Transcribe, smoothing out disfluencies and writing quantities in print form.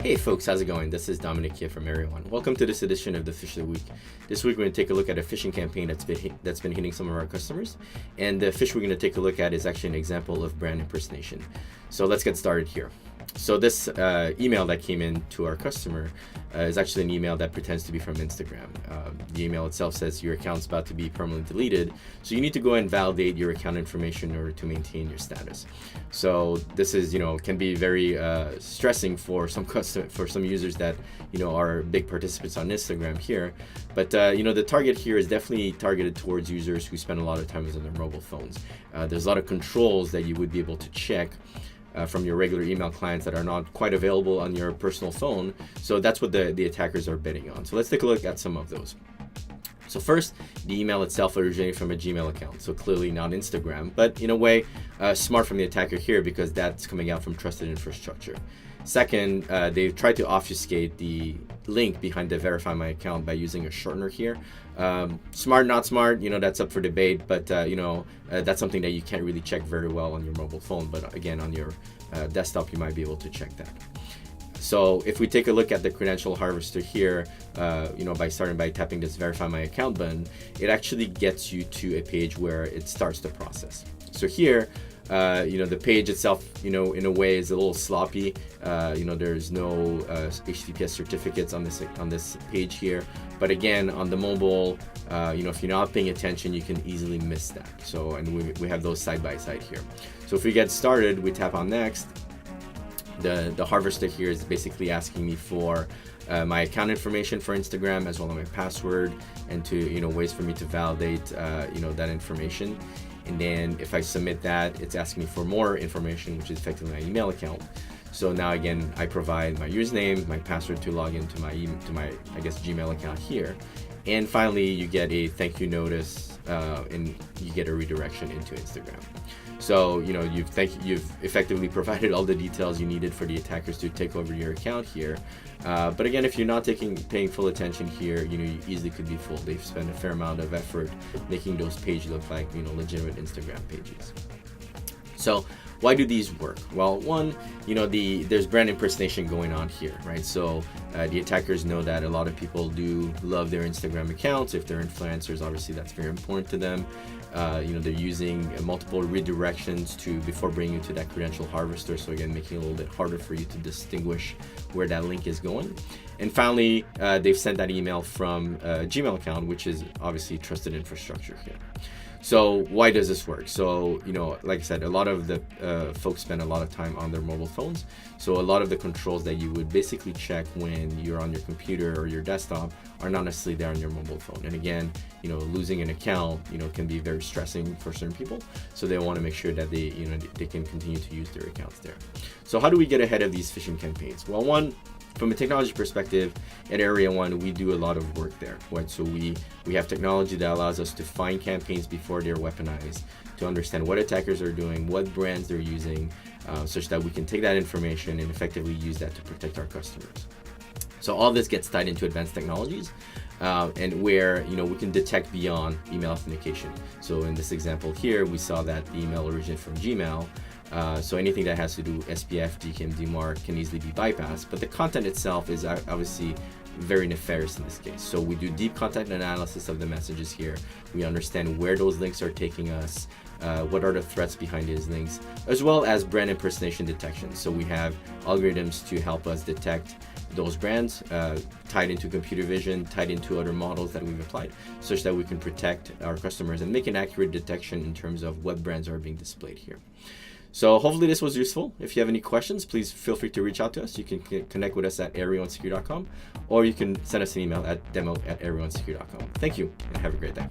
Hey folks, how's it going? This is Dominic here from Area 1. Welcome to this edition of the Phish of the Week. This week we're going to take a look at a phishing campaign that's been hitting some of our customers. And the phish we're going to take a look at is actually an example of brand impersonation. So let's get started here. So this email that came in to our customer is actually an email that pretends to be from Instagram. The email itself says your account's about to be permanently deleted, so you need to go and validate your account information in order to maintain your status. So this is, can be very stressing for some users that are big participants on Instagram here. But the target here is definitely targeted towards users who spend a lot of time on their mobile phones. There's a lot of controls that you would be able to check from your regular email clients that are not quite available on your personal phone. So that's what the attackers are betting on. So let's take a look at some of those. So first, the email itself originated from a Gmail account, so clearly not Instagram, but in a way, smart from the attacker here because that's coming out from trusted infrastructure. Second, they've tried to obfuscate the link behind the verify my account by using a shortener here. Smart, not smart, that's up for debate, but that's something that you can't really check very well on your mobile phone, but again, on your desktop, you might be able to check that. So if we take a look at the credential harvester here, by starting by tapping this verify my account button, it actually gets you to a page where it starts the process. So here, the page itself, in a way is a little sloppy. There's no HTTPS certificates on this page here. But again, on the mobile, if you're not paying attention, you can easily miss that. So, and we have those side by side here. So if we get started, we tap on next. The harvester here is basically asking me for my account information for Instagram as well as my password, and to ways for me to validate that information. And then if I submit that, it's asking me for more information, which is effectively my email account. So now again, I provide my username, my password to log into my Gmail account here. And finally, you get a thank you notice, and you get a redirection into Instagram. So you've effectively provided all the details you needed for the attackers to take over your account here. But again, if you're not paying full attention here, you easily could be fooled. They've spent a fair amount of effort making those pages look like legitimate Instagram pages. So why do these work? Well, one, there's brand impersonation going on here, right? So the attackers know that a lot of people do love their Instagram accounts. If they're influencers, obviously that's very important to them. They're using multiple redirections before bringing you to that credential harvester. So again, making it a little bit harder for you to distinguish where that link is going. And finally, they've sent that email from a Gmail account, which is obviously trusted infrastructure here. So why does this work? So, like I said, a lot of the folks spend a lot of time on their mobile phones. So a lot of the controls that you would basically check when you're on your computer or your desktop are not necessarily there on your mobile phone. And again, losing an account, can be very stressing for certain people. So they want to make sure that they can continue to use their accounts there. So how do we get ahead of these phishing campaigns? Well, one, from a technology perspective, at Area 1, we do a lot of work there, right? So we have technology that allows us to find campaigns before they're weaponized, to understand what attackers are doing, what brands they're using, such that we can take that information and effectively use that to protect our customers. So all this gets tied into advanced technologies, and where we can detect beyond email authentication. So in this example here, we saw that the email originated from Gmail. So anything that has to do with SPF, DKIM, DMARC can easily be bypassed, but the content itself is obviously very nefarious in this case. So we do deep content analysis of the messages here. We understand where those links are taking us, what are the threats behind these links, as well as brand impersonation detection. So we have algorithms to help us detect those brands, tied into computer vision, tied into other models that we've applied, such that we can protect our customers and make an accurate detection in terms of what brands are being displayed here. So hopefully this was useful. If you have any questions, please feel free to reach out to us. You can connect with us at area1secure.com, or you can send us an email at demo@area1secure.com. Thank you, and have a great day.